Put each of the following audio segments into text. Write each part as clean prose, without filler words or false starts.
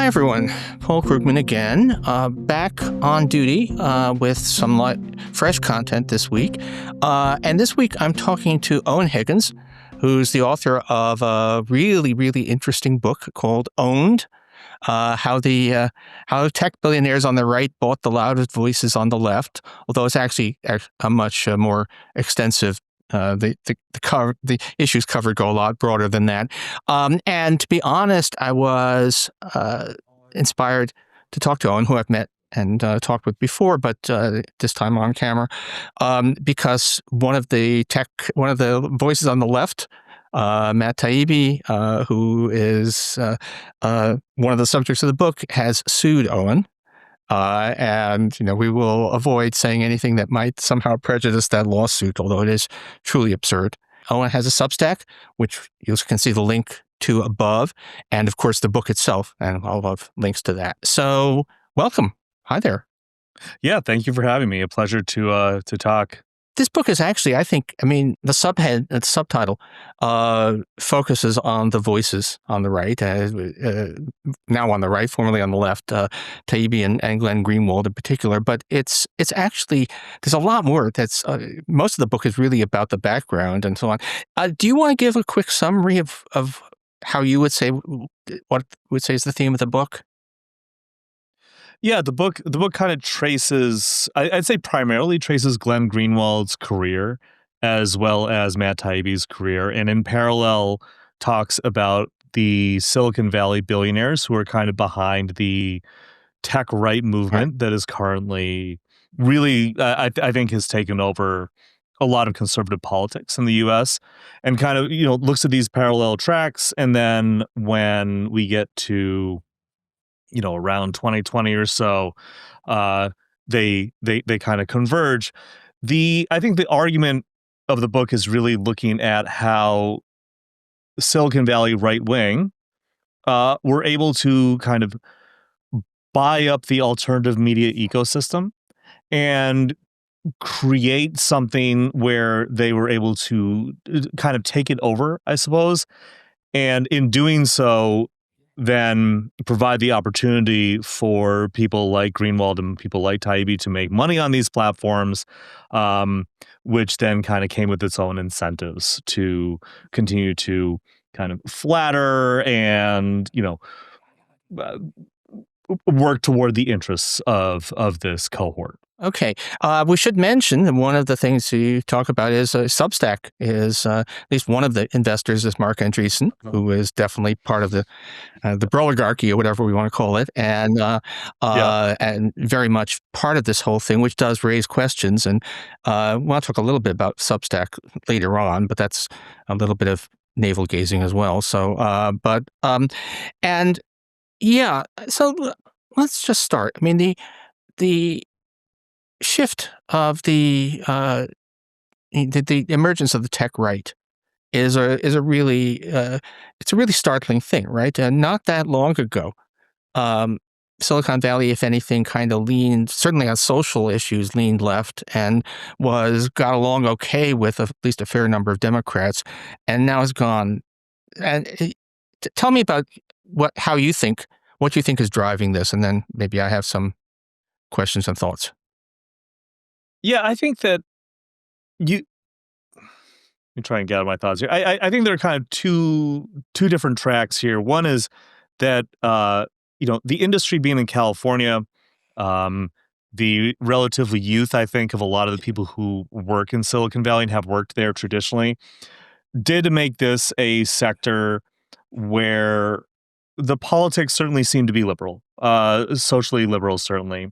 Hi, everyone. Paul Krugman again, back on duty with some fresh content this week. And this week, I'm talking to Eoin Higgins, who's the author of a really, really interesting book called Owned, how tech billionaires on the right bought the loudest voices on the left, although it's actually a much more extensive the issues covered go a lot broader than that. And to be honest, I was inspired to talk to Eoin, who I've met and talked with before, but this time on camera, because one of the voices on the left, Matt Taibbi, who is one of the subjects of the book, has sued Eoin. And we will avoid saying anything that might somehow prejudice that lawsuit, although it is truly absurd. Eoin has a Substack, which you can see the link to above, and of course the book itself, and I'll have links to that. So, welcome. Hi there. Yeah, thank you for having me. A pleasure to talk. This book is actually, the subtitle focuses on the voices on the right, now on the right, formerly on the left, Taibbi and Glenn Greenwald in particular. But it's actually, there's a lot more. Most of the book is really about the background and so on. Do you want to give a quick summary of how you would say, what would say is the theme of the book? Yeah, the book kind of traces, I'd say primarily traces Glenn Greenwald's career as well as Matt Taibbi's career, and in parallel talks about the Silicon Valley billionaires who are kind of behind the tech right movement that is currently really, I think, has taken over a lot of conservative politics in the U.S. and kind of, looks at these parallel tracks. And then when we get to around 2020 or so, they kind of converge. I think the argument of the book is really looking at how Silicon Valley right wing were able to kind of buy up the alternative media ecosystem and create something where they were able to kind of take it over, I suppose. And in doing so, then provide the opportunity for people like Greenwald and people like Taibbi to make money on these platforms, which then kind of came with its own incentives to continue to kind of flatter and, work toward the interests of this cohort. Okay. We should mention that one of the things you talk about is Substack is at least one of the investors is Mark Andreessen, who is definitely part of the oligarchy or whatever we want to call it, and very much part of this whole thing, which does raise questions. And we'll talk a little bit about Substack later on, but that's a little bit of navel gazing as well. So, so let's just start. I mean, the shift of the emergence of the tech right is a really it's a really startling thing, right? Not that long ago, Silicon Valley, if anything, kind of leaned, certainly on social issues, leaned left and got along okay with at least a fair number of Democrats, and now has gone. And tell me about what you think is driving this, and then maybe I have some questions and thoughts. Yeah, I think that let me try and gather my thoughts here. I think there are kind of two different tracks here. One is that the industry being in California, the relatively youth, I think, of a lot of the people who work in Silicon Valley and have worked there traditionally, did make this a sector where the politics certainly seemed to be liberal, socially liberal, certainly.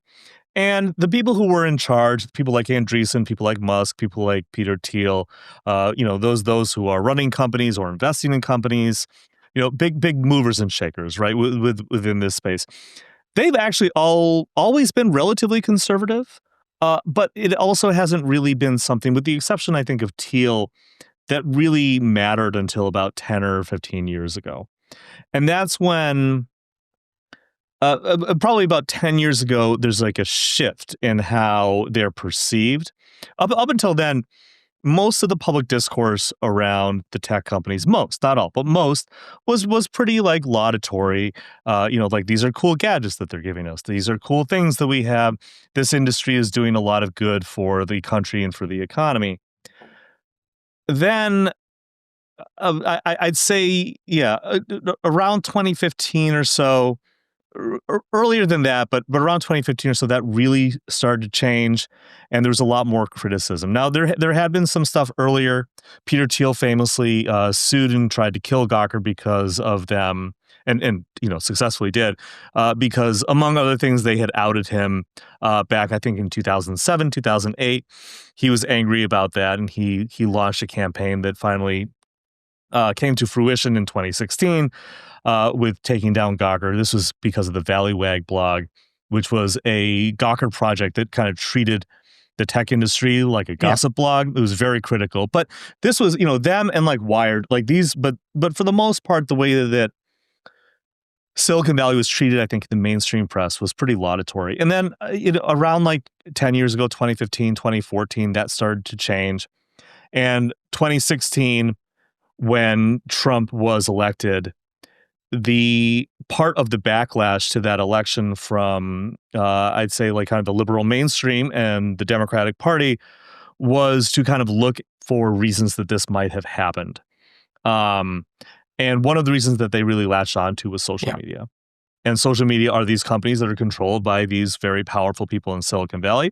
And the people who were in charge, people like Andreessen, people like Musk, people like Peter Thiel, those who are running companies or investing in companies, big movers and shakers, right, within this space. They've actually always been relatively conservative, but it also hasn't really been something, with the exception, I think, of Thiel, that really mattered until about 10 or 15 years ago. And that's when probably about 10 years ago, there's like a shift in how they're perceived. Up until then, most of the public discourse around the tech companies, most, not all, but most, was pretty like laudatory. Like these are cool gadgets that they're giving us. These are cool things that we have. This industry is doing a lot of good for the country and for the economy. Then I'd say, around 2015 or so, earlier than that, but around 2015 or so, that really started to change, and there was a lot more criticism. Now, there had been some stuff earlier. Peter Thiel famously sued and tried to kill Gawker because of them, and successfully did, because among other things, they had outed him back, I think, in 2007, 2008. He was angry about that, and he launched a campaign that finally came to fruition in 2016 with taking down Gawker. This was because of the Valleywag blog, which was a Gawker project that kind of treated the tech industry like a gossip blog. It was very critical. But this was, them and like Wired, like these, but for the most part, the way that Silicon Valley was treated, I think, in the mainstream press was pretty laudatory. And then around like 10 years ago, 2015, 2014, that started to change. And 2016, when Trump was elected, the part of the backlash to that election from, I'd say, like kind of the liberal mainstream and the Democratic Party was to kind of look for reasons that this might have happened. And one of the reasons that they really latched onto was social media. And social media are these companies that are controlled by these very powerful people in Silicon Valley.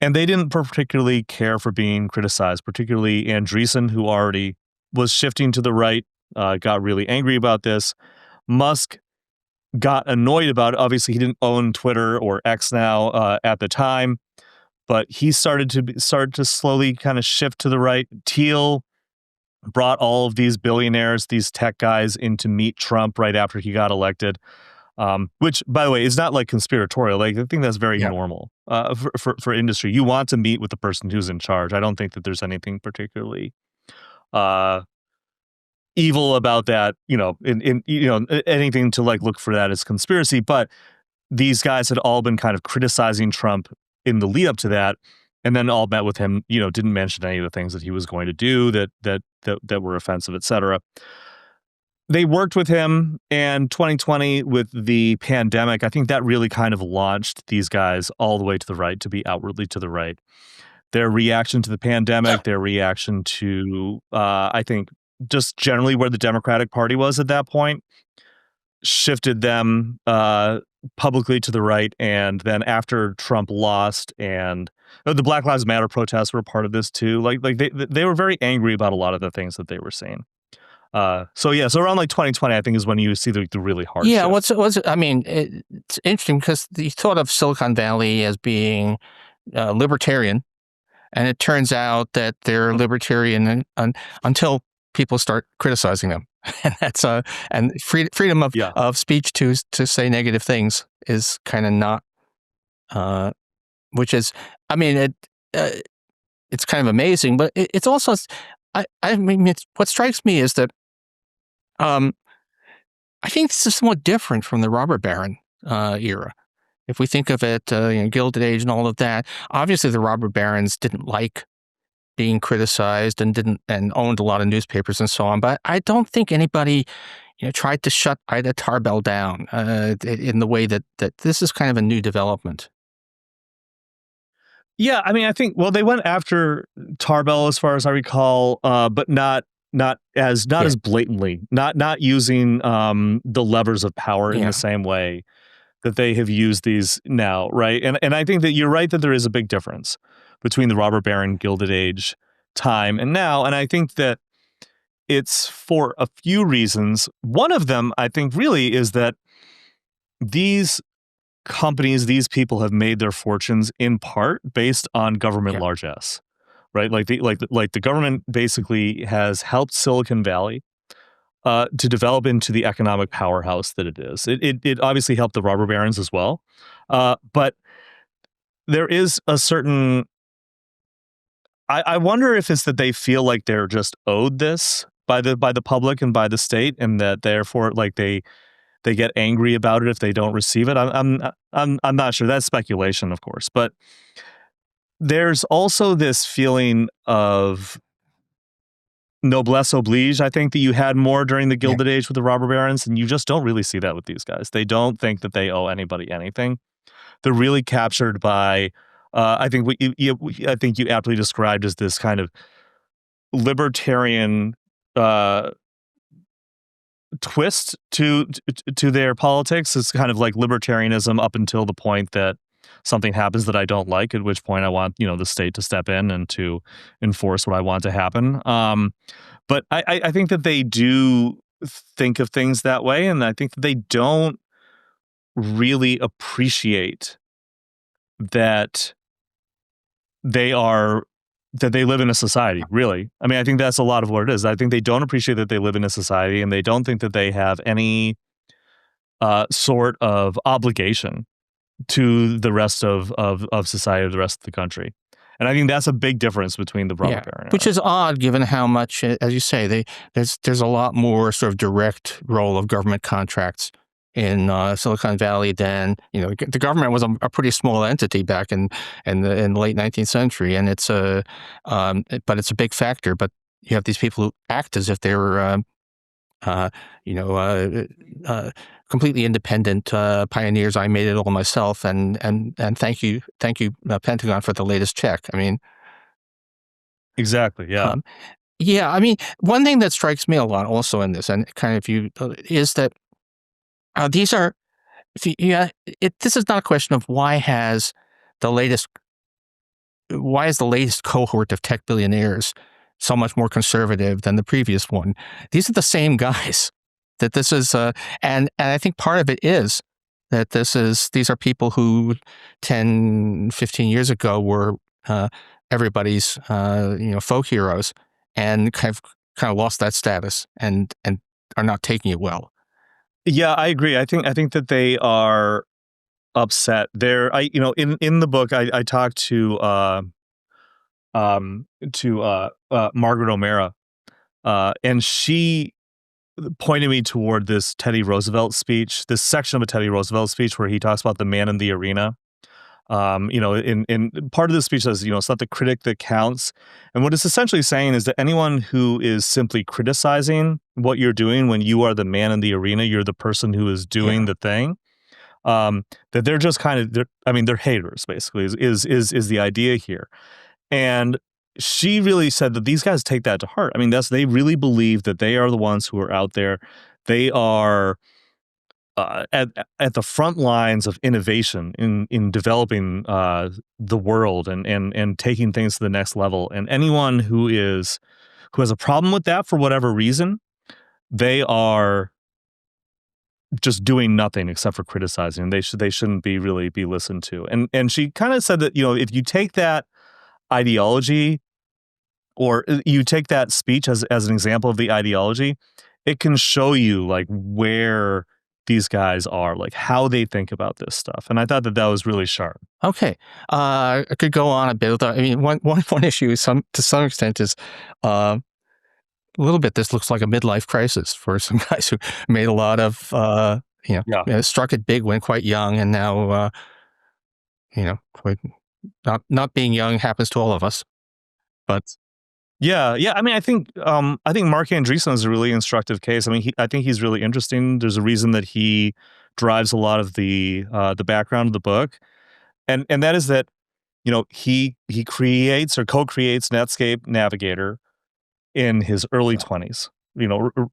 And they didn't particularly care for being criticized, particularly Andreessen, who already was shifting to the right, got really angry about this. Musk got annoyed about it. Obviously, he didn't own Twitter or X now at the time, but he started to slowly kind of shift to the right. Thiel brought all of these billionaires, these tech guys, in to meet Trump right after he got elected, which, by the way, is not like conspiratorial. Like, I think that's very normal for industry. You want to meet with the person who's in charge. I don't think that there's anything particularly evil about that, in anything to like look for that as conspiracy. But these guys had all been kind of criticizing Trump in the lead up to that, and then all met with him, didn't mention any of the things that he was going to do that were offensive, etc. They worked with him, and 2020 with the pandemic, I think that really kind of launched these guys all the way to the right, to be outwardly to the right. Their reaction to the pandemic, their reaction to, I think, just generally where the Democratic Party was at that point, shifted them publicly to the right. And then after Trump lost, and the Black Lives Matter protests were part of this too. Like they were very angry about a lot of the things that they were saying. So around like 2020, I think, is when you see the really hard shift. It's interesting because you thought of Silicon Valley as being libertarian, and it turns out that they're libertarian until people start criticizing them. And that's and freedom of speech to say negative things is kind of not, which is, it's kind of amazing, but it's also, what strikes me is that, I think this is somewhat different from the robber baron era. If we think of it, Gilded Age and all of that, obviously the robber barons didn't like being criticized and owned a lot of newspapers and so on. But I don't think anybody, tried to shut Ida Tarbell down in the way that this is kind of a new development. Yeah, I think, well, they went after Tarbell as far as I recall, but not as blatantly, not using the levers of power in the same way that they have used these now, right? And I think that you're right that there is a big difference between the robber baron Gilded Age time and now. And I think that it's for a few reasons. One of them, I think, really is that these companies, these people have made their fortunes in part based on government largesse, right? Like the government basically has helped Silicon Valley to develop into the economic powerhouse that it is. It obviously helped the robber barons as well, but there is a certain. I wonder if it's that they feel like they're just owed this by the public and by the state, and that therefore, like they get angry about it if they don't receive it. I'm not sure. That's speculation, of course, but there's also this feeling of noblesse oblige, I think, that you had more during the Gilded Age with the robber barons, and you just don't really see that with these guys. They don't think that they owe anybody anything. They're really captured by, I think I think you aptly described as this kind of libertarian twist to their politics. It's kind of like libertarianism up until the point that something happens that I don't like, at which point I want, the state to step in and to enforce what I want to happen. But I think that they do think of things that way, and I think that they don't really appreciate that they live in a society, really. I mean, I think that's a lot of what it is. I think they don't appreciate that they live in a society, and they don't think that they have any sort of obligation to the rest of society, the rest of the country. And I think that's a big difference between the robber baron era. Which is odd, given how much, as you say, there's a lot more sort of direct role of government contracts in Silicon Valley than, the government was a pretty small entity back in the late 19th century, and but it's a big factor. But you have these people who act as if they were completely independent pioneers. I made it all myself, and thank you, Pentagon, for the latest check. I mean, exactly, yeah, I mean, one thing that strikes me a lot also in this, and kind of is that this is not a question of why is the latest cohort of tech billionaires so much more conservative than the previous one. These are the same guys. That this is, and I think part of it is that these are people who 10, 15 years ago were everybody's folk heroes, and kind of lost that status and are not taking it well. Yeah, I agree. I think that they are upset. In the book, I talked to Margaret O'Mara, and she pointed me toward this Teddy Roosevelt speech, this section of a Teddy Roosevelt speech where he talks about the man in the arena. In part of the speech says, it's not the critic that counts. And what it's essentially saying is that anyone who is simply criticizing what you're doing when you are the man in the arena, you're the person who is doing the thing, that they're just they're haters, basically, is the idea here. And she really said that these guys take that to heart. I mean, they really believe that they are the ones who are out there. They are at the front lines of innovation in developing the world and taking things to the next level. And anyone who has a problem with that for whatever reason, they are just doing nothing except for criticizing. They shouldn't be listened to. And she kind of said that, if you take that ideology, or you take that speech as an example of the ideology, it can show you like where these guys are, like how they think about this stuff. And I thought that was really sharp. Okay. I could go on a bit. I mean, one issue is to some extent is a little bit, this looks like a midlife crisis for some guys who made a lot of, struck it big when quite young, and now, not being young happens to all of us. But yeah. I mean, I think Mark Andreessen is a really instructive case. I mean, I think he's really interesting. There's a reason that he drives a lot of the background of the book, and that is that he creates or co-creates Netscape Navigator in his early 20s.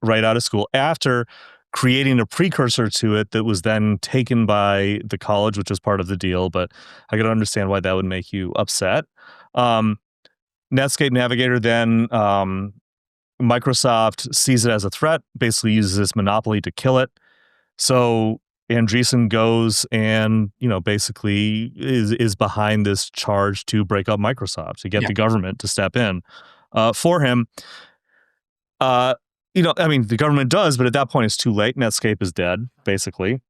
Right out of school, after creating a precursor to it that was then taken by the college, which was part of the deal. But I could understand why that would make you upset. Netscape Navigator, then Microsoft sees it as a threat, basically uses its monopoly to kill it. So Andreessen goes and, basically is behind this charge to break up Microsoft, to get the government to step in for him. I mean, the government does, but at that point it's too late. Netscape is dead, basically.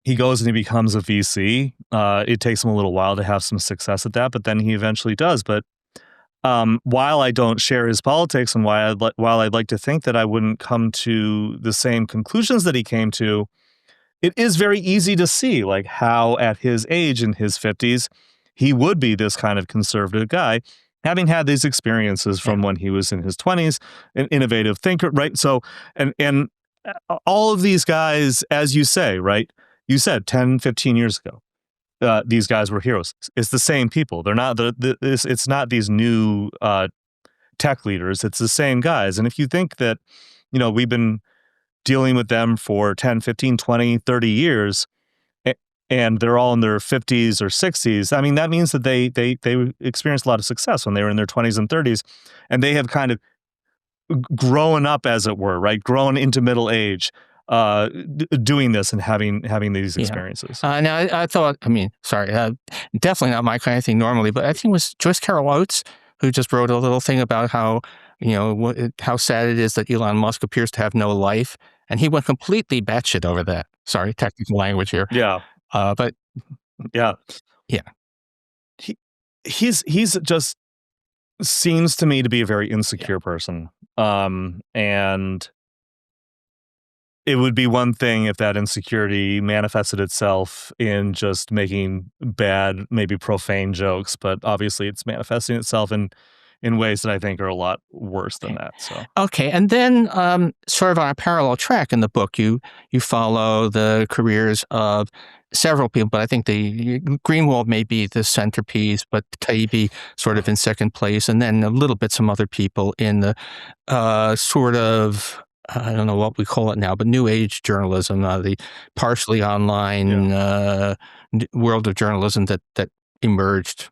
He goes and he becomes a VC. It takes him a little while to have some success at that, but then he eventually does. But while I don't share his politics, and while I'd like to think that I wouldn't come to the same conclusions that he came to, it is very easy to see like how at his age, in his 50s, he would be this kind of conservative guy, having had these experiences from when he was in his 20s, an innovative thinker, right? So, and all of these guys, as you say, right? You said 10, 15 years ago, these guys were heroes. It's the same people. They're not it's not these new tech leaders. It's the same guys. And if you think that, we've been dealing with them for 10, 15, 20, 30 years, and they're all in their 50s or 60s, I mean, that means that they experienced a lot of success when they were in their 20s and 30s, and they have kind of grown up, as it were, right? Grown into middle age, doing this and having these experiences. Now, I thought, sorry, definitely not my kind of thing normally, but I think it was Joyce Carol Oates who just wrote a little thing about how, how sad it is that Elon Musk appears to have no life. And he went completely batshit over that. Sorry, technical language here. Yeah. But yeah. He's just seems to me to be a very insecure person. And it would be one thing if that insecurity manifested itself in just making bad, maybe profane jokes, but obviously it's manifesting itself in ways that I think are a lot worse than that. So okay, and then sort of on a parallel track in the book, you follow the careers of several people, but I think the Greenwald may be the centerpiece, but Taibbi sort of in second place, and then a little bit some other people in the sort of, I don't know what we call it now, but new age journalism, the partially online world of journalism that emerged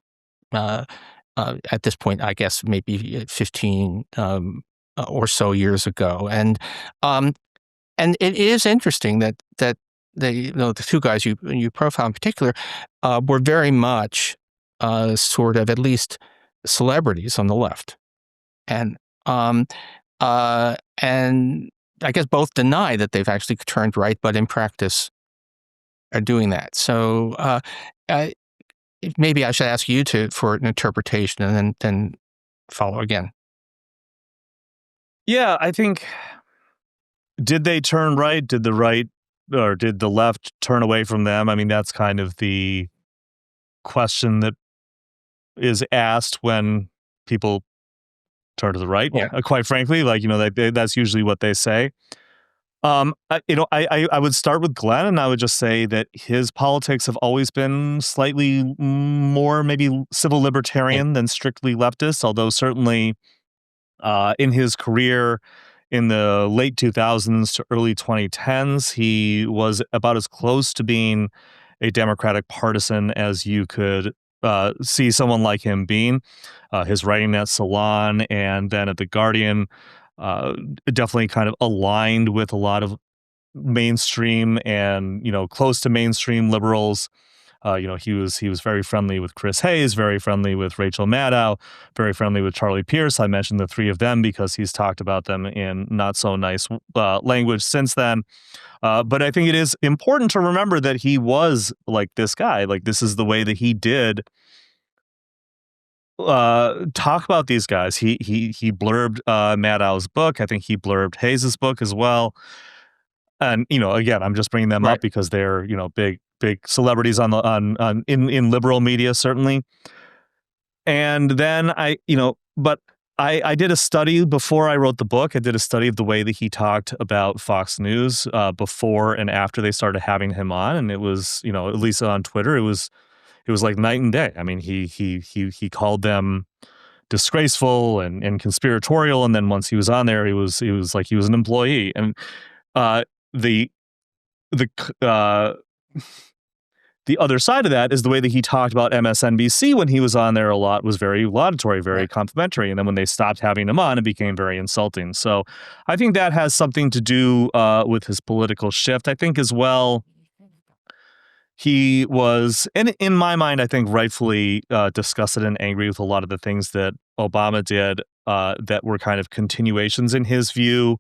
at this point, I guess maybe 15 or so years ago, and it is interesting that they, the two guys you profile in particular were very much sort of at least celebrities on the left, and I guess both deny that they've actually turned right, but in practice are doing that. So maybe I should ask you for an interpretation and then follow again. Yeah, I think, did they turn right? Did the right or did the left turn away from them? I mean, that's kind of the question that is asked when people turn to the right. Yeah. Quite frankly, that's usually what they say. I would start with Glenn, and I would just say that his politics have always been slightly more maybe civil libertarian than strictly leftist, although certainly in his career in the late 2000s to early 2010s, he was about as close to being a Democratic partisan as you could see someone like him being. His writing at Salon and then at The Guardian definitely kind of aligned with a lot of mainstream and, close to mainstream liberals. He was very friendly with Chris Hayes, very friendly with Rachel Maddow, very friendly with Charlie Pierce. I mentioned the three of them because he's talked about them in not so nice language since then. But I think it is important to remember that he was like this guy. Like, this is the way that he did talk about these guys. He blurbed Maddow's book. I think he blurbed Hayes's book as well. And again, I'm just bringing them up because they're big celebrities in liberal media, certainly. And then I did a study before I wrote the book. I did a study of the way that he talked about Fox News before and after they started having him on, and it was at least on Twitter, it was like night and day. I mean, he called them disgraceful and conspiratorial, and then once he was on there, he was like he was an employee. And the other side of that is the way that he talked about MSNBC when he was on there a lot was very laudatory, very complimentary. And then when they stopped having him on, it became very insulting. So I think that has something to do with his political shift. I think as well, he was, and in my mind, I think rightfully disgusted and angry with a lot of the things that Obama did that were kind of continuations in his view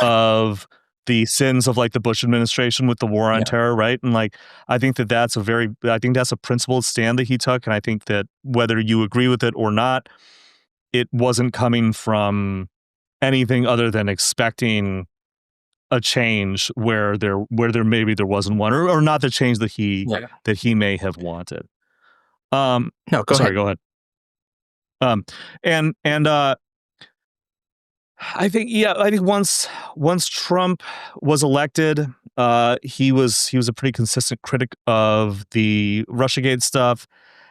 of the sins of like the Bush administration with the war on terror, right? And like, I think that's a principled stand that he took. And I think that whether you agree with it or not, it wasn't coming from anything other than expecting a change where there maybe there wasn't one, or not the change that he may have wanted. No, go sorry, ahead. go ahead. And I think once Trump was elected, he was a pretty consistent critic of the Russiagate stuff,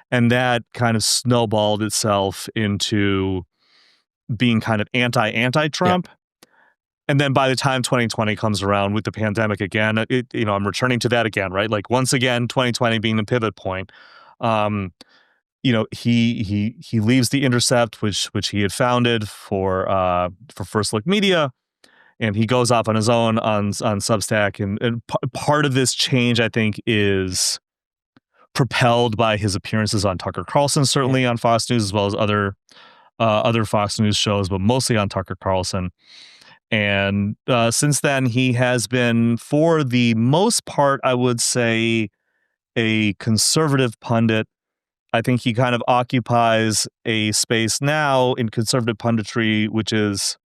and that kind of snowballed itself into being kind of Yeah, anti-Trump. And then by the time 2020 comes around with the pandemic again, I'm returning to that again, right? Like once again, 2020 being the pivot point. Um, he leaves the Intercept, which he had founded for First Look Media, and he goes off on his own on Substack. And part of this change, I think, is propelled by his appearances on Tucker Carlson, yeah, certainly on Fox News, as well as other Fox News shows, but mostly on Tucker Carlson. And since then, he has been, for the most part, I would say, a conservative pundit. I think he kind of occupies a space now in conservative punditry, which is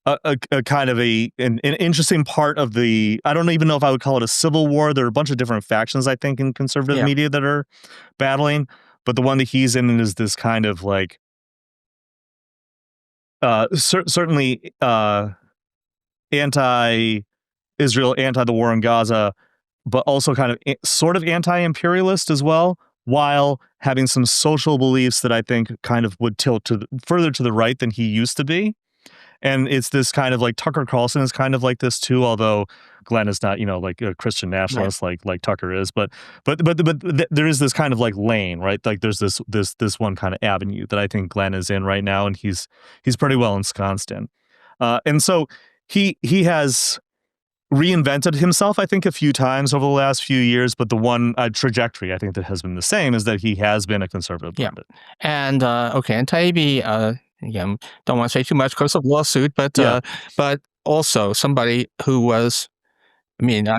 a kind of an interesting part of the. I don't even know if I would call it a civil war. There are a bunch of different factions, I think, in conservative yeah, media that are battling, but the one that he's in is this kind of like certainly anti-Israel, anti the war in Gaza, but also kind of sort of anti-imperialist as well, while having some social beliefs that I think kind of would tilt further to the right than he used to be. And it's this kind of like Tucker Carlson is kind of like this too, although Glenn is not, like a Christian right. nationalist like Tucker is, but there is this kind of like lane, right? Like there's this one kind of avenue that I think Glenn is in right now, and he's pretty well ensconced in. And so he has reinvented himself, I think, a few times over the last few years, but the one trajectory I think that has been the same is that he has been a conservative Yeah. pundit. And okay, and Taibbi, again, don't want to say too much because of lawsuit, Yeah, but also somebody who was, I mean, I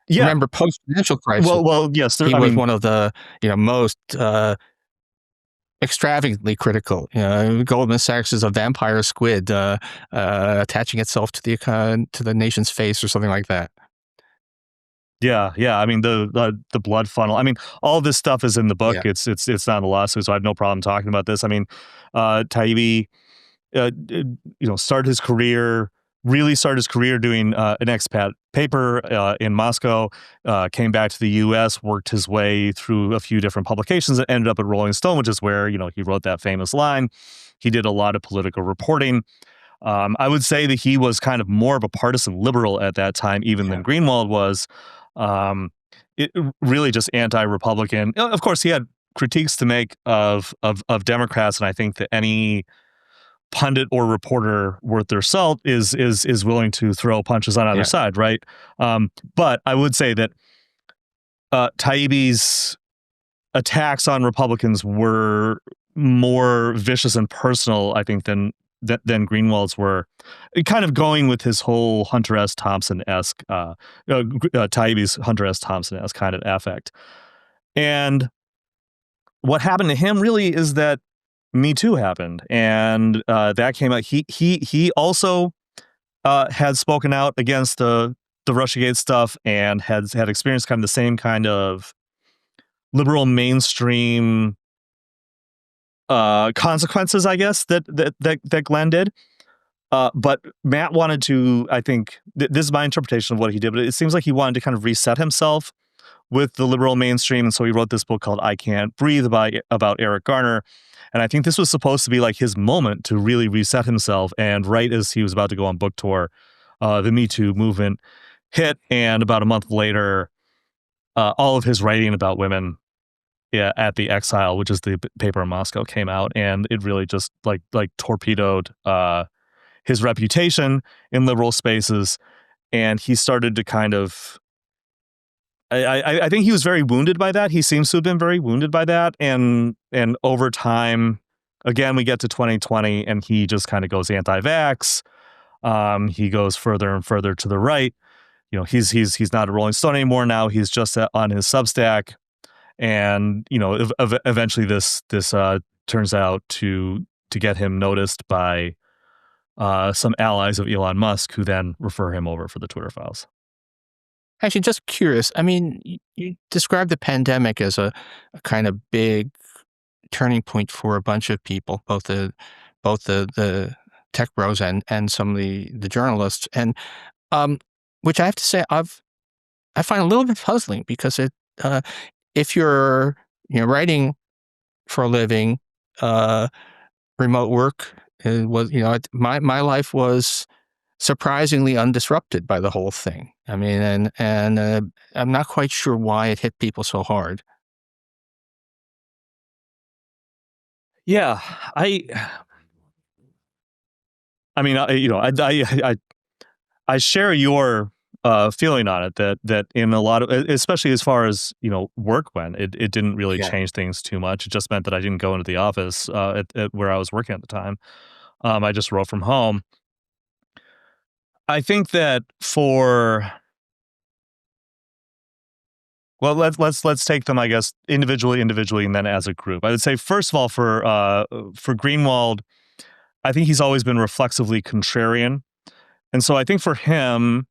yeah. remember post financial crisis, Well, yes. he I was mean, one of the most extravagantly critical. Goldman Sachs is a vampire squid attaching itself to the nation's face or something like that. yeah, yeah. I mean, the blood funnel. I mean, all this stuff is in the book. Yeah, It's not in the lawsuit, so I have no problem talking about this. I mean, Taibbi, really started his career doing an expat paper in Moscow. Came back to the U.S., worked his way through a few different publications, and ended up at Rolling Stone, which is where he wrote that famous line. He did a lot of political reporting. I would say that he was kind of more of a partisan liberal at that time, even yeah, than Greenwald was. Um, really just anti-Republican. Of course, he had critiques to make of Democrats, and I think that any pundit or reporter worth their salt is willing to throw punches on either yeah, side, right? But I would say that Taibbi's attacks on Republicans were more vicious and personal, I think, than Greenwald's were. Kind of going with his whole Hunter S. Thompson-esque, Taibbi's Hunter S. Thompson-esque kind of affect. And what happened to him really is that Me Too happened, and that came out. He also had spoken out against the Russiagate stuff and had experienced kind of the same kind of liberal mainstream consequences, I guess, that Glenn did. But Matt wanted to, I think, this is my interpretation of what he did, but it seems like he wanted to kind of reset himself with the liberal mainstream. And so he wrote this book called I Can't Breathe about Eric Garner. And I think this was supposed to be like his moment to really reset himself. And right as he was about to go on book tour, the Me Too movement hit. And about a month later, all of his writing about women, yeah, at the Exile, which is the paper in Moscow, came out. And it really just like torpedoed his reputation in liberal spaces. And he started to kind of I think he was very wounded by that. He seems to have been very wounded by that, and over time, again, we get to 2020, and he just kind of goes anti-vax. He goes further and further to the right. He's not a Rolling Stone anymore now. He's just on his Substack, and eventually this turns out to get him noticed by some allies of Elon Musk, who then refer him over for the Twitter files. Actually, just curious. I mean, you described the pandemic as a kind of big turning point for a bunch of people, both the tech bros and some of the journalists, and which I have to say I find a little bit puzzling because uh, if you're writing for a living, remote work was my life was surprisingly undisrupted by the whole thing. I mean, and I'm not quite sure why it hit people so hard. Yeah, I I mean, I share your feeling on it that in a lot of, especially as far as work went, it didn't really Yeah. change things too much. It just meant that I didn't go into the office at where I was working at the time. I just wrote from home. I think that for well, let's take them, I guess, individually, and then as a group. I would say first of all for Greenwald, I think he's always been reflexively contrarian, and so I think for him,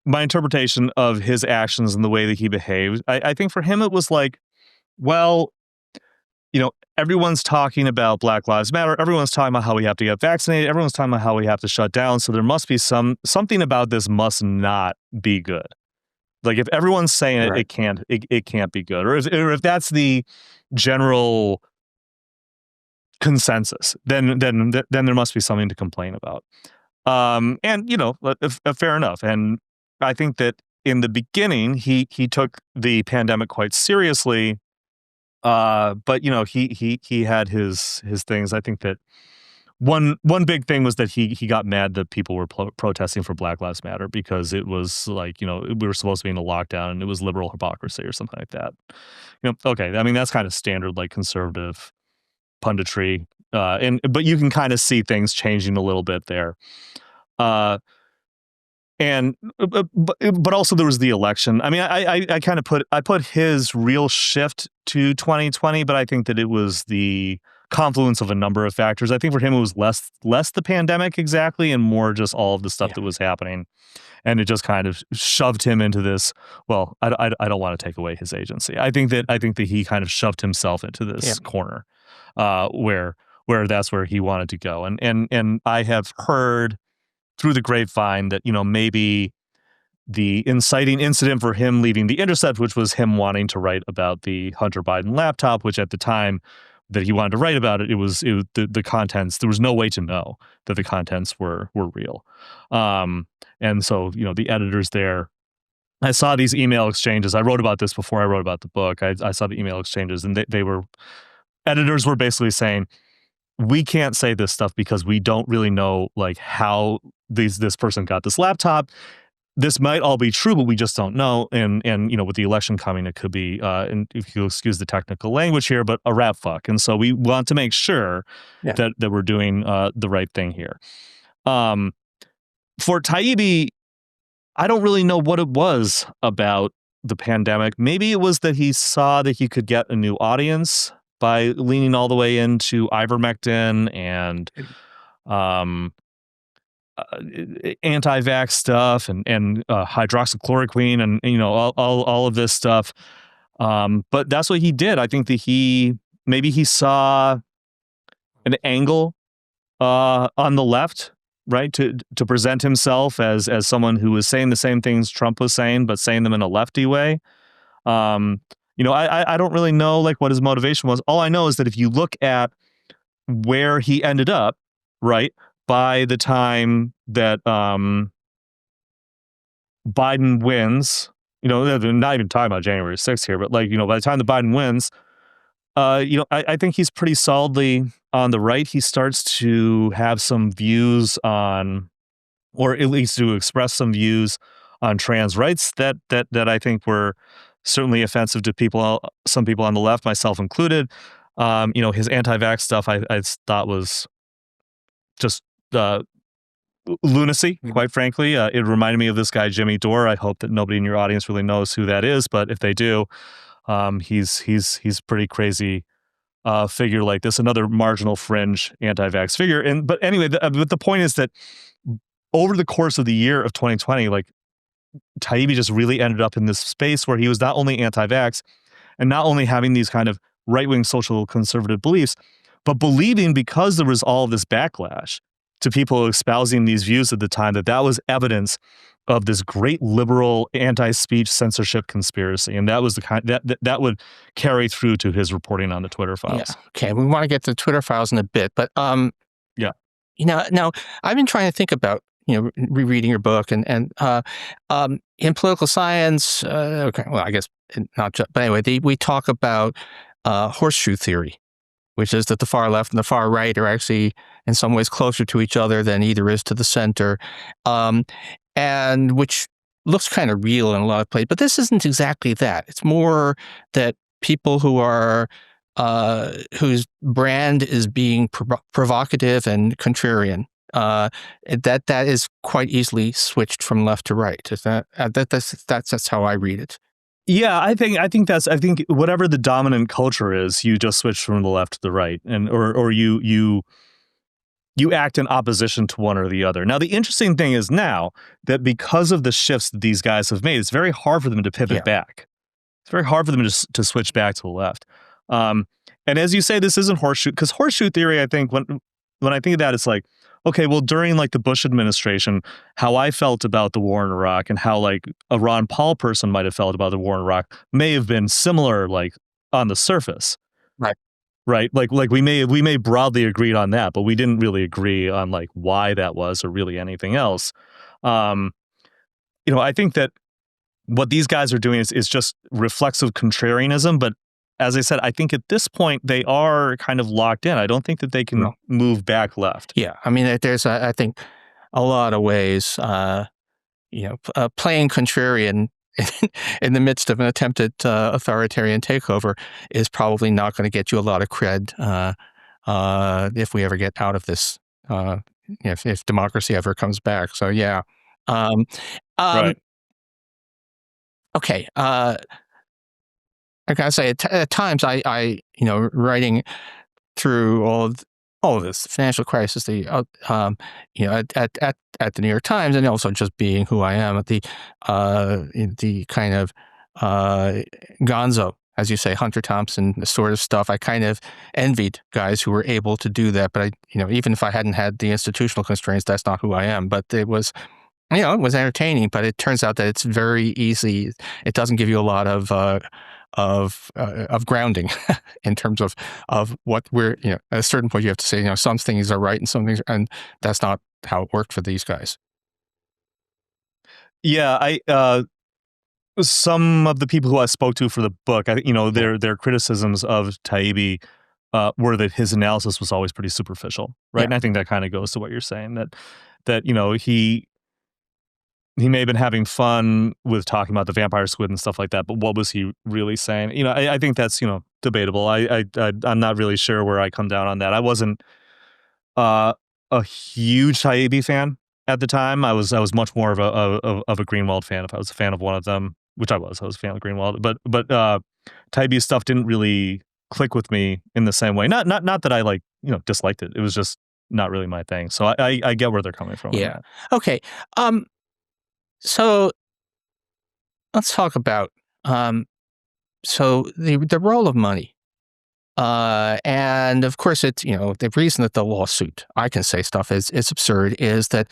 my interpretation of his actions and the way that he behaved, I think for him it was like, well, everyone's talking about Black Lives Matter. Everyone's talking about how we have to get vaccinated. Everyone's talking about how we have to shut down. So there must be something about this must not be good. Like if everyone's saying it, Right. it can't be good. Or if that's the general consensus, then there must be something to complain about. And fair enough. And I think that in the beginning, he took the pandemic quite seriously. But he had his things. I think that one big thing was that he got mad that people were protesting for Black Lives Matter because it was like we were supposed to be in a lockdown and it was liberal hypocrisy or something like that. Okay, I mean that's kind of standard like conservative punditry, but you can kind of see things changing a little bit there. And but also there was the election. I mean, I kind of put his real shift to 2020, but I think that it was the confluence of a number of factors. I think for him it was less the pandemic exactly, and more just all of the stuff Yeah. that was happening, and it just kind of shoved him into this. Well, I don't want to take away his agency. I think that he kind of shoved himself into this Yeah. corner, where that's where he wanted to go, and I have heard through the grapevine that maybe the inciting incident for him leaving The Intercept, which was him wanting to write about the Hunter Biden laptop, which at the time that he wanted to write about it, the contents. There was no way to know that the contents were real, and so the editors there. I saw these email exchanges. I wrote about this before I wrote about the book. I saw the email exchanges, and editors were basically saying, we can't say this stuff because we don't really know like how this person got this laptop. This might all be true, but we just don't know. And with the election coming, it could be, and if you excuse the technical language here, but a rat fuck. And so we want to make sure Yeah. that we're doing the right thing here. For Taibbi, I don't really know what it was about the pandemic. Maybe it was that he saw that he could get a new audience by leaning all the way into ivermectin and anti-vax stuff and hydroxychloroquine and all of this stuff. But that's what he did. I think that maybe he saw an angle on the left, right, to present himself as someone who was saying the same things Trump was saying, but saying them in a lefty way. I don't really know like what his motivation was. All I know is that if you look at where he ended up, right, by the time that Biden wins, they're not even talking about January 6th here, but like, by the time that Biden wins, I think he's pretty solidly on the right. He starts to have some views on, or at least to express some views on trans rights that I think were certainly offensive to some people on the left, myself included. His anti-vax stuff I thought was just lunacy, quite frankly. It reminded me of this guy, Jimmy Dore. I hope that nobody in your audience really knows who that is, but if they do, he's pretty crazy figure like this, another marginal fringe anti-vax figure. But anyway, but the point is that over the course of the year of 2020, like Taibbi just really ended up in this space where he was not only anti-vax and not only having these kind of right-wing social conservative beliefs, but believing, because there was all this backlash to people espousing these views at the time, that was evidence of this great liberal anti-speech censorship conspiracy, and that was the kind that would carry through to his reporting on the Twitter Yeah. files. Okay. We want to get to the Twitter files in a bit, but Yeah. now I've been trying to think about rereading your book and in political science. Okay. Well, I guess not just, but anyway, we talk about horseshoe theory, which is that the far left and the far right are actually in some ways closer to each other than either is to the center, and which looks kind of real in a lot of places. But this isn't exactly that. It's more that people who are whose brand is being provocative and contrarian, that is quite easily switched from left to right. Is that's how I read it. Yeah, I think whatever the dominant culture is, you just switch from the left to the right, and or you act in opposition to one or the other. Now, the interesting thing is now that because of the shifts that these guys have made, it's very hard for them to pivot back. It's very hard for them to switch back to the left. And as you say, this isn't horseshoe, because horseshoe theory, I think when I think of that, it's like, okay, well, during like the Bush administration, how I felt about the war in Iraq and how like a Ron Paul person might have felt about the war in Iraq may have been similar, like on the surface. Right. Like we may broadly agreed on that, but we didn't really agree on like why that was or really anything else. I think that what these guys are doing is just reflexive contrarianism. But as I said, I think at this point they are kind of locked in. I don't think that they can move back left. Yeah. I mean, there's, I think, a lot of ways, playing contrarian in the midst of an attempted authoritarian takeover is probably not going to get you a lot of cred if we ever get out of this, if democracy ever comes back. So, yeah. Right. Okay. I gotta say, at times, I writing through all of this financial crisis, at the New York Times, and also just being who I am, at the kind of gonzo, as you say, Hunter Thompson, the sort of stuff. I kind of envied guys who were able to do that, but even if I hadn't had the institutional constraints, that's not who I am. But it was. It was entertaining, but it turns out that it's very easy. It doesn't give you a lot of grounding in terms of what we're, at a certain point you have to say, some things are right and some things, and that's not how it worked for these guys. Yeah, some of the people who I spoke to for the book, their criticisms of Taibbi were that his analysis was always pretty superficial, right? Yeah. And I think that kind of goes to what you're saying, that he may have been having fun with talking about the vampire squid and stuff like that, but what was he really saying? I think that's, debatable. I'm not really sure where I come down on that. I wasn't a huge Taibbi fan at the time. I was much more of a Greenwald fan. If I was a fan of one of them, which I was a fan of Greenwald, but Taibbi's stuff didn't really click with me in the same way. Not that I disliked it. It was just not really my thing. So I get where they're coming from. Yeah. Okay. So let's talk about so the role of money, and of course it's the reason that the lawsuit, I can say stuff is absurd, is that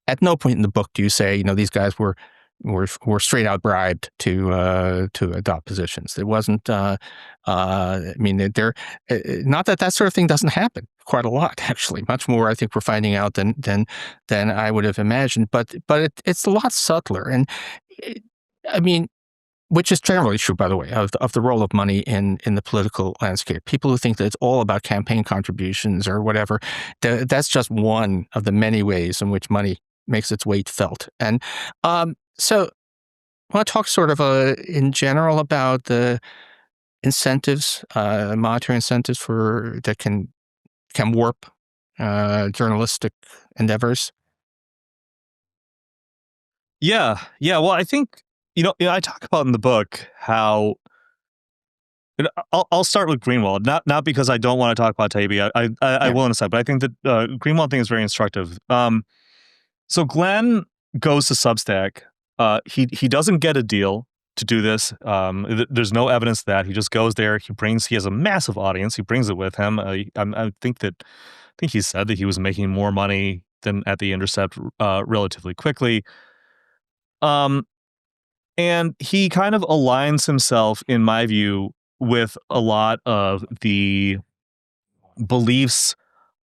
at no point in the book do you say these guys were straight out bribed to adopt positions. It wasn't. I mean, they're not that sort of thing doesn't happen quite a lot, actually. Much more, I think, we're finding out than I would have imagined. But it's a lot subtler, and I mean, which is generally true, by the way, of the role of money in the political landscape. People who think that it's all about campaign contributions or whatever, that's just one of the many ways in which money makes its weight felt. And so I want to talk sort of in general about the incentives, monetary incentives that can warp journalistic endeavors. Yeah. Well, I think I talk about in the book how. I'll start with Greenwald, not because I don't want to talk about Taibbi. I will in a second, but I think that Greenwald thing is very instructive. So Glenn goes to Substack He doesn't get a deal to do this. There's no evidence of that. He just goes there. He has a massive audience. He brings it with him. I think he said that he was making more money than at the Intercept relatively quickly. And he kind of aligns himself, in my view, with a lot of the beliefs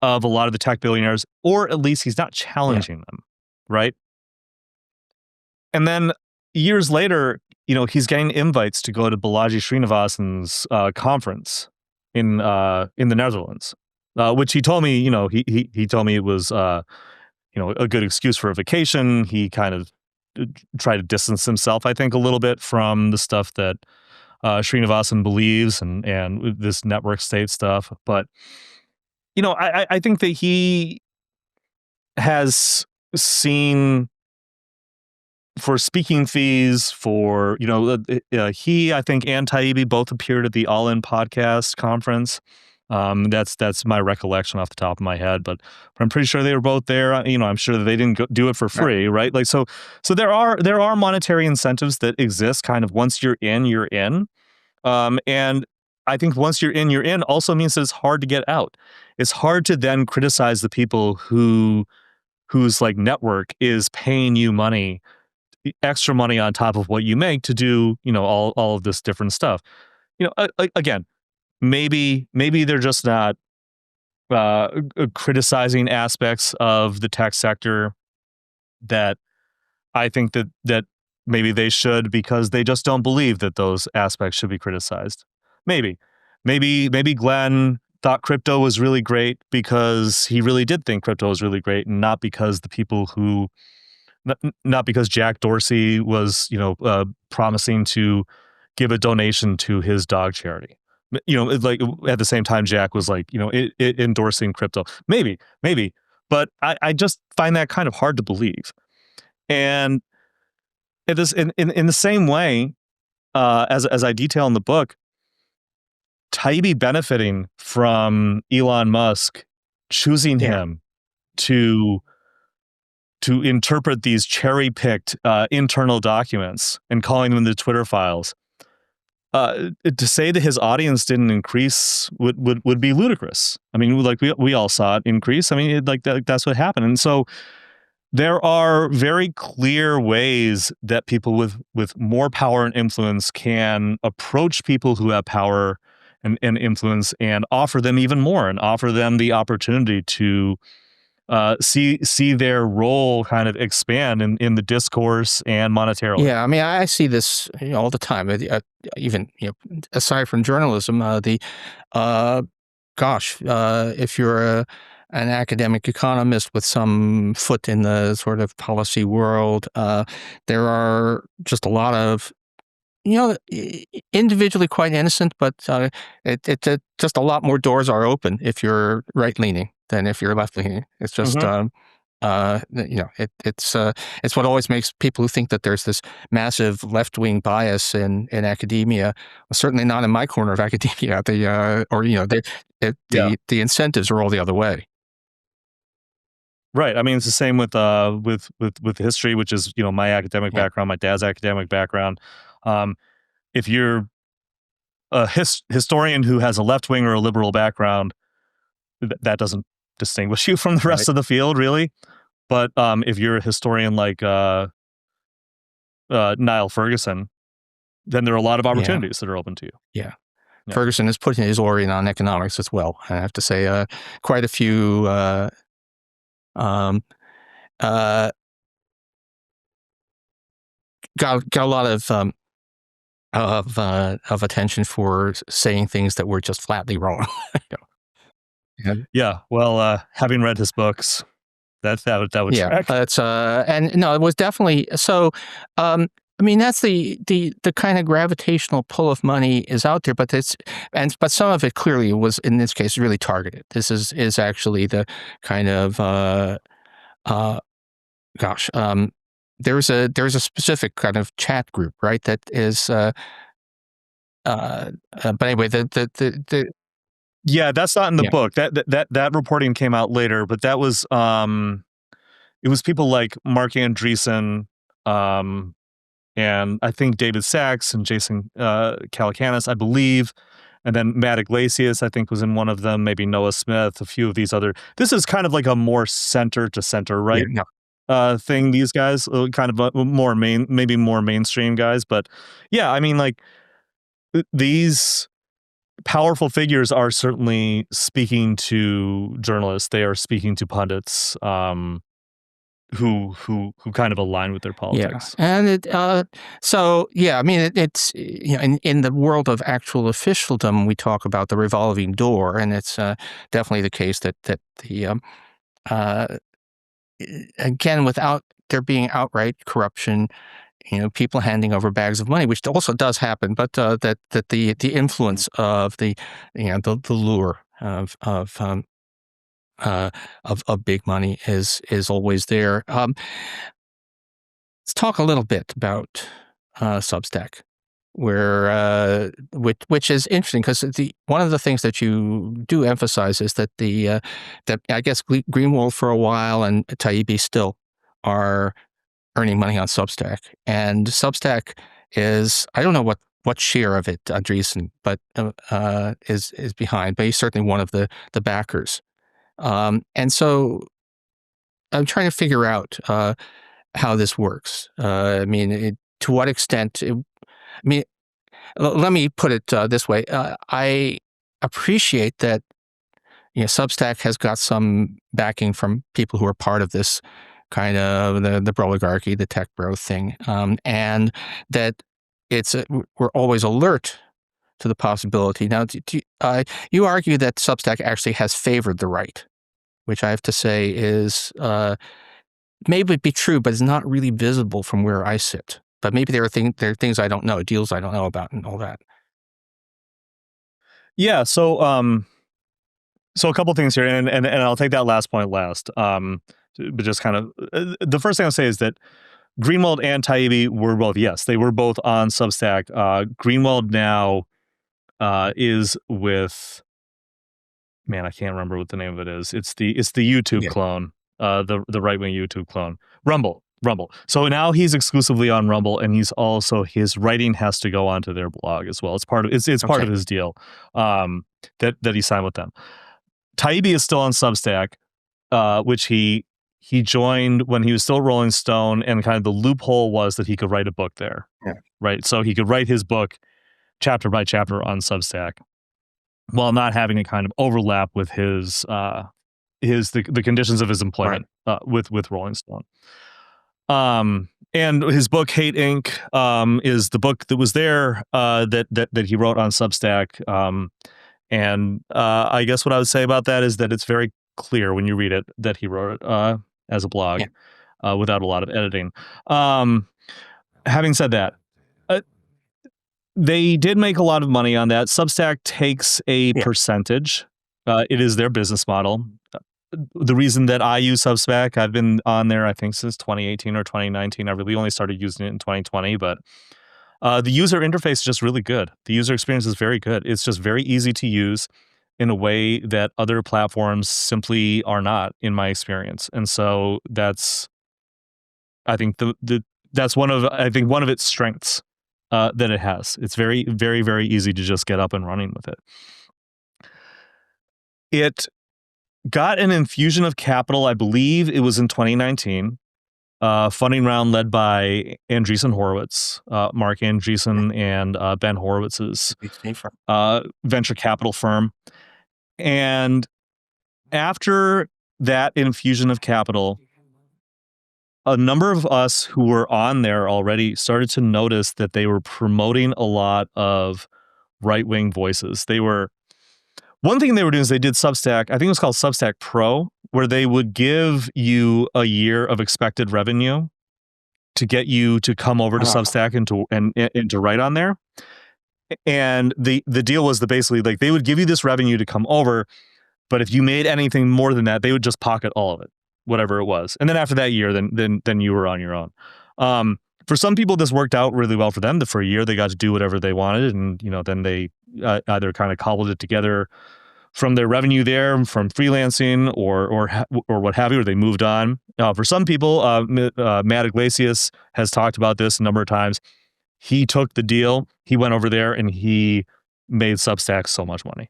of a lot of the tech billionaires, or at least he's not challenging them, right? And then years later, he's getting invites to go to Balaji Srinivasan's conference in the Netherlands, which he told me, he told me it was, a good excuse for a vacation. He kind of tried to distance himself, I think, a little bit from the stuff that Srinivasan believes and this network state stuff. But, I think that he has seen, for speaking fees, for, he, I think, and Taibbi both appeared at the All In podcast conference. That's my recollection off the top of my head, but I'm pretty sure they were both there. I'm sure that they didn't do it for free, right? Like, so there are monetary incentives that exist. Kind of once you're in, you're in. And I think once you're in also means that it's hard to get out. It's hard to then criticize the people whose like network is paying you money, extra money on top of what you make to do, all of this different stuff. Again, maybe they're just not criticizing aspects of the tech sector that I think that maybe they should, because they just don't believe that those aspects should be criticized. Maybe Glenn thought crypto was really great because he really did think crypto was really great, and not because the people who, not because Jack Dorsey was, promising to give a donation to his dog charity. Like at the same time, Jack was like, endorsing crypto. Maybe, but I just find that kind of hard to believe. And it is in the same way, as I detail in the book, Taibbi benefiting from Elon Musk choosing him to interpret these cherry-picked internal documents and calling them the Twitter files. To say that his audience didn't increase would be ludicrous. I mean, like we all saw it increase. I mean, that's what happened. And so there are very clear ways that people with more power and influence can approach people who have power and influence and offer them even more, and offer them the opportunity to see their role kind of expand in the discourse and monetarily. Yeah, I mean, I see this all the time. Even aside from journalism, if you're an academic economist with some foot in the sort of policy world, there are just a lot of individually quite innocent, but it just a lot more doors are open if you're right leaning than if you're left leaning. It's just it's what always makes people who think that there's this massive left wing bias in academia. Certainly not in my corner of academia. The incentives are all the other way. Right. I mean, it's the same with history, which is my academic background, my dad's academic background. If you're a historian who has a left wing or a liberal background, that doesn't distinguish you from the rest of the field, really. But if you're a historian like Niall Ferguson, then there are a lot of opportunities that are open to you. Yeah. Ferguson is putting his Orient on economics as well. I have to say, quite a few got a lot of attention for saying things that were just flatly wrong. Yeah. Well, having read his books, that would track. And no, it was definitely so. I mean, that's the kind of gravitational pull of money is out there, but but some of it clearly was, in this case, really targeted. This is actually the kind of there's a specific kind of chat group, right? That is but anyway, yeah, that's not in the book. That reporting came out later, but that was it was people like Mark Andreessen, And I think David Sachs and Jason Calacanis, I believe, and then Matt Iglesias, I think, was in one of them, maybe Noah Smith, a few of these other. This is kind of like a more center to center Yeah, right yeah, thing, these guys, kind of maybe more mainstream guys. But yeah, I mean, like, these powerful figures are certainly speaking to journalists. They are speaking to pundits, who kind of align with their yeah. politics. And so yeah, I mean, it's in the world of actual officialdom, we talk about the revolving door, and it's definitely the case that the uh, again, without there being outright corruption, people handing over bags of money, which also does happen, but that the influence of the lure of big money is always there. Let's talk a little bit about Substack, which is interesting because one of the things that you do emphasize is that that I guess Greenwald for a while and Taibbi still are earning money on Substack, and Substack is, I don't know what share of it Andreessen but is behind, but he's certainly one of the backers. And so I'm trying to figure out how this works. I mean, to what extent? I mean, let me put it this way: I appreciate that Substack has got some backing from people who are part of this kind of the oligarchy, the tech bro thing, and that we're always alert to the possibility. Now, you argue that Substack actually has favored the right, which I have to say is maybe be true, but it's not really visible from where I sit. But maybe there are things I don't know, deals I don't know about, and all that. Yeah. So a couple things here, and I'll take that last point last. But just kind of the first thing I'll say is that Greenwald and Taibbi were both, yes, they were both on Substack. Greenwald now is with, man, I can't remember what the name of it is. It's the YouTube Yeah. clone, the right wing YouTube clone, Rumble. So now he's exclusively on Rumble, and he's also, his writing has to go onto their blog as well. It's part of part of Okay. his deal, that he signed with them. Taibbi is still on Substack, which he joined when he was still at Rolling Stone, and kind of the loophole was that he could write a book there, Yeah. right? So he could write his book chapter by chapter on Substack, while not having a kind of overlap with the conditions of his employment with Rolling Stone. And his book Hate Inc. Is the book that was there that he wrote on Substack. And I guess what I would say about that is that it's very clear when you read it that he wrote it as a blog, without a lot of editing. Having said that, they did make a lot of money on that. Substack takes a percentage. It is their business model. The reason that I use Substack, I've been on there, I think, since 2018 or 2019. I really only started using it in 2020, but the user interface is just really good. The user experience is very good. It's just very easy to use in a way that other platforms simply are not, in my experience. And so that's, I think, that's one of its strengths that it has. It's very, very, very easy to just get up and running with it. It got an infusion of capital, I believe it was in 2019. Funding round led by Andreessen Horowitz, Mark Andreessen, and Ben Horowitz's venture capital firm. And after that infusion of capital, a number of us who were on there already started to notice that they were promoting a lot of right-wing voices. One thing they were doing is they did Substack, I think it was called Substack Pro, where they would give you a year of expected revenue to get you to come over to Substack and to write on there. And the deal was that basically, like, they would give you this revenue to come over, but if you made anything more than that, they would just pocket all of it, whatever it was. And then after that year, then you were on your own. For some people, this worked out really well for them. That for a year they got to do whatever they wanted, and then they either kind of cobbled it together from their revenue there, from freelancing or what have you, or they moved on. For some people, Matt Iglesias has talked about this a number of times. He took the deal. He went over there and he made Substack so much money.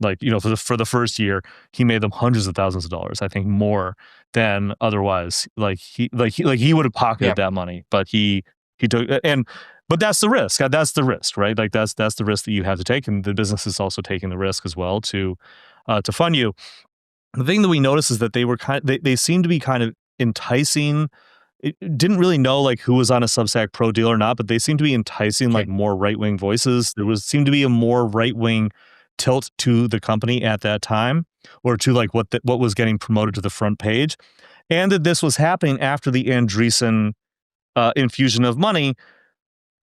Like, for the first year, he made them hundreds of thousands of dollars. I think more than otherwise. He would have pocketed that money, but he took but that's the risk. That's the risk, right? Like that's the risk that you have to take, and the business is also taking the risk as well to fund you. The thing that we noticed is that they seem to be kind of enticing. It didn't really know like who was on a Substack Pro deal or not, but they seem to be enticing like more right-wing voices. Seemed to be a more right-wing tilt to the company at that time, or to like what was getting promoted to the front page, and that this was happening after the Andreessen infusion of money.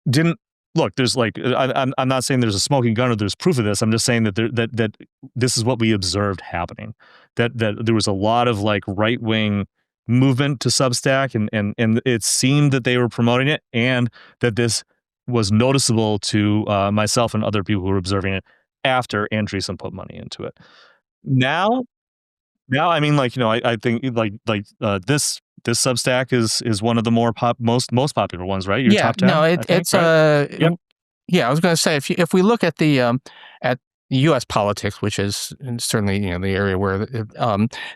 Didn't look. There's like I'm not saying there's a smoking gun or there's proof of this. I'm just saying that that this is what we observed happening. That there was a lot of like right-wing movement to Substack, and it seemed that they were promoting it, and that this was noticeable to myself and other people who were observing it after Andreessen put money into it. Now, I mean, like, I think this Substack is one of the most popular ones, right? Your top 10, no, I think, it's right? Yep. yeah. I was going to say if we look at the U.S. politics, which is certainly the area where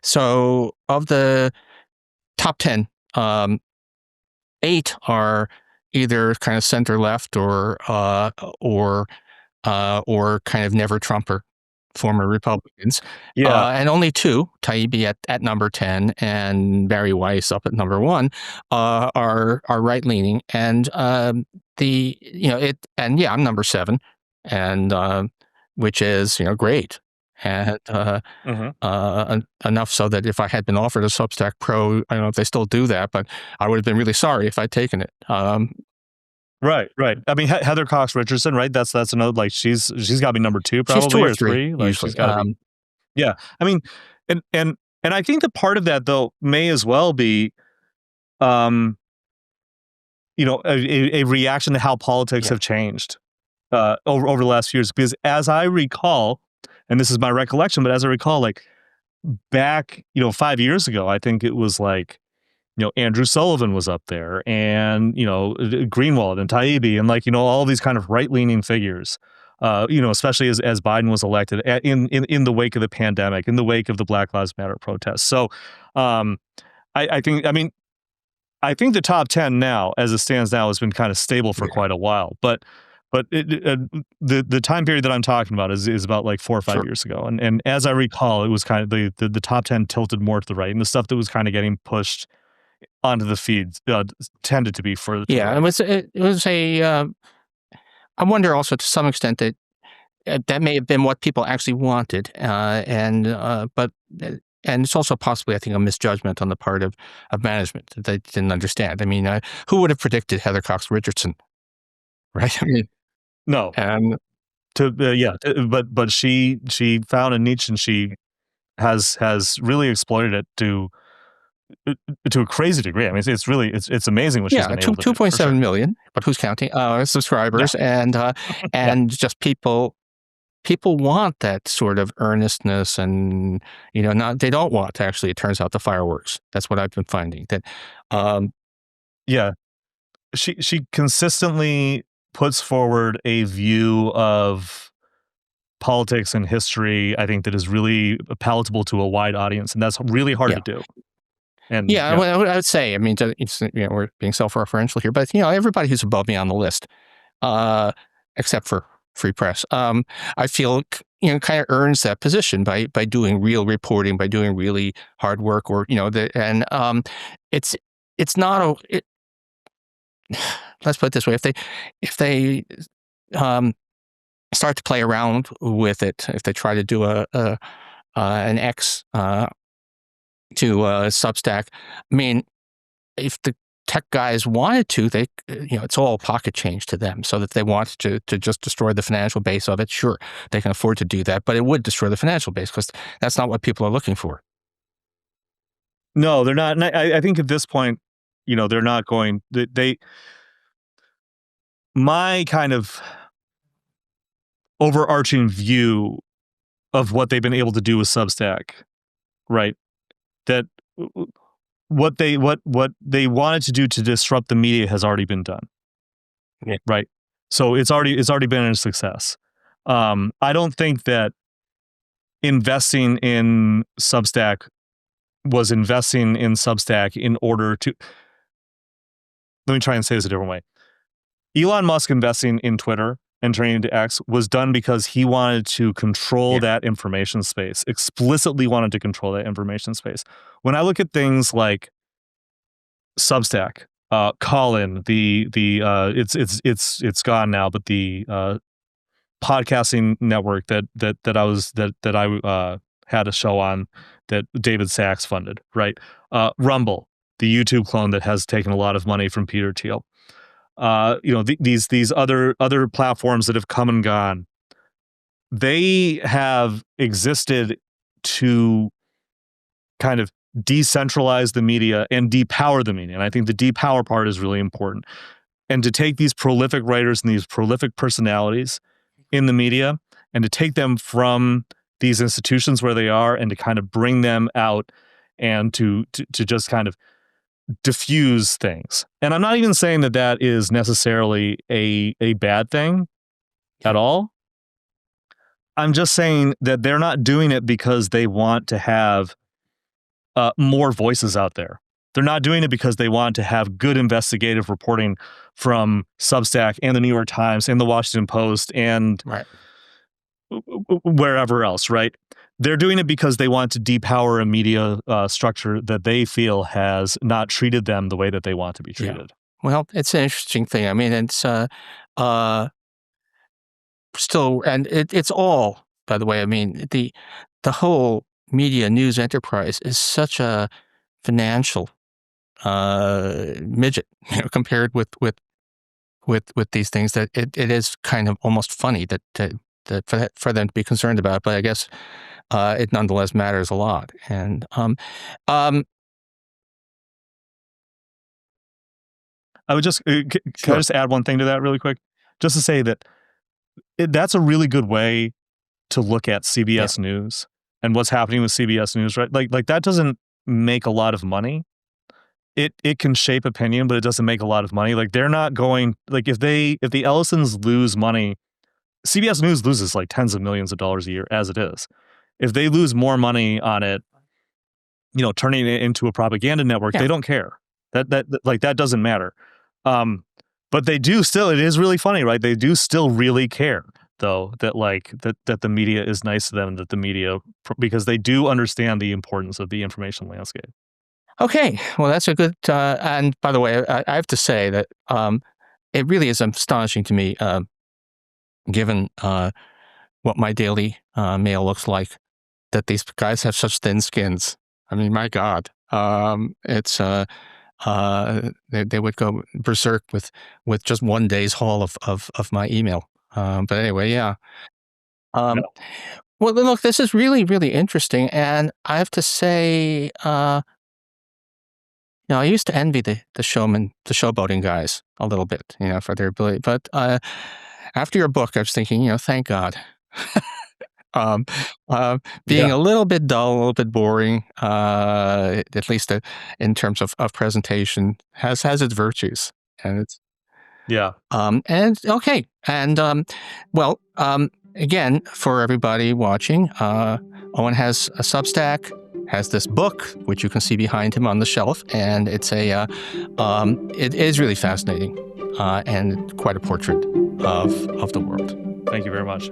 so of the top 10, 8 are either kind of center left or kind of never Trumper, former Republicans. Yeah. And only 2, Taibbi at number 10 and Barry Weiss up at number 1, are right leaning. And I'm number 7, and which is great. And enough so that if I had been offered a Substack Pro, I don't know if they still do that, but I would have been really sorry if I'd taken it. Right. I mean, Heather Cox Richardson, right? That's another, like, she's got to be number 2 probably, She's 2 or 3. Like, usually. she's got to be. Yeah. I mean, and I think that part of that though may as well be, a reaction to how politics have changed over the last few years. Because as I recall, and this is my recollection, but as I recall, like back, 5 years ago, I think it was like, Andrew Sullivan was up there, and Greenwald and Taibbi, and like all these kind of right-leaning figures, especially as Biden was elected in the wake of the pandemic, in the wake of the Black Lives Matter protests. So, I think the top 10 now, as it stands now, has been kind of stable for quite a while, but the time period that I'm talking about is about like 4 or 5 years ago, and as I recall, it was kind of the top 10 tilted more to the right, and the stuff that was kind of getting pushed onto the feeds tended to be further to the right. It was a. I wonder also to some extent that that may have been what people actually wanted, and it's also possibly, I think, a misjudgment on the part of management that they didn't understand. I mean, who would have predicted Heather Cox Richardson, right? I mean, no, but she found a niche, and she has really exploited it to a crazy degree. I mean, it's really it's amazing what she's been able to do. 2.7 million, but who's counting? Subscribers, and just people want that sort of earnestness, and they don't want actually. It turns out the fireworks. That's what I've been finding. That she consistently puts forward a view of politics and history, I think, that is really palatable to a wide audience, and that's really hard to do. And well, I would say, I mean, we're being self-referential here, but everybody who's above me on the list, except for Free Press, I feel kind of earns that position by doing real reporting, by doing really hard work, or it's not let's put it this way: if they start to play around with it, if they try to do an X to Substack, I mean, if the tech guys wanted to, they it's all pocket change to them. So that they want to just destroy the financial base of it, sure, they can afford to do that, but it would destroy the financial base because that's not what people are looking for. No, they're not. And I think at this point, they're not going. My kind of overarching view of what they've been able to do with Substack, right? That what they wanted to do to disrupt the media has already been done, right? So it's already been a success. I don't think that investing in Substack was investing in Substack in order to. Let me try and say this a different way. Elon Musk investing in Twitter and turning into X was done because he wanted to control that information space, explicitly wanted to control that information space. When I look at things like Substack, Colin, it's gone now, but the podcasting network that I had a show on that David Sachs funded, right? Rumble, the YouTube clone that has taken a lot of money from Peter Thiel. These other platforms that have come and gone, they have existed to kind of decentralize the media and depower the media. And I think the depower part is really important. And to take these prolific writers and these prolific personalities in the media and to take them from these institutions where they are and to kind of bring them out and to just kind of diffuse things. And I'm not even saying that that is necessarily a bad thing at all. I'm just saying that they're not doing it because they want to have more voices out there. They're not doing it because they want to have good investigative reporting from Substack and the New York Times and the Washington Post and wherever else, right? They're doing it because they want to depower a media structure that they feel has not treated them the way that they want to be treated. Yeah. Well, it's an interesting thing. I mean, it's still, and it's all, by the way, I mean, the whole media news enterprise is such a financial midget, compared with these things that it is kind of almost funny that for them to be concerned about it. But I guess it nonetheless matters a lot. And I would just can I just add one thing to that really quick, just to say that that's a really good way to look at CBS News and what's happening with CBS News, right? Like that doesn't make a lot of money. It can shape opinion, but it doesn't make a lot of money. Like they're not going, like if the Ellisons lose money, CBS News loses like tens of millions of dollars a year as it is. If they lose more money on it, turning it into a propaganda network, they don't care. That doesn't matter. But they do still, it is really funny, right? They do still really care though that the media is nice to them, that the media, because they do understand the importance of the information landscape. Okay, well, that's a good, and by the way, I have to say that it really is astonishing to me, given what my daily mail looks like, that these guys have such thin skins. I mean, my God, it's they would go berserk with just one day's haul of my email. But anyway, yeah. Well, look, this is really, really interesting, and I have to say, I used to envy the showboating guys a little bit, for their ability. But after your book, I was thinking, thank God. Being a little bit dull, a little bit boring, at least in terms of presentation, has its virtues, and it's and okay, and well, again, for everybody watching, Eoin has a Substack, has this book which you can see behind him on the shelf, and it's it is really fascinating and quite a portrait of the world. Thank you very much.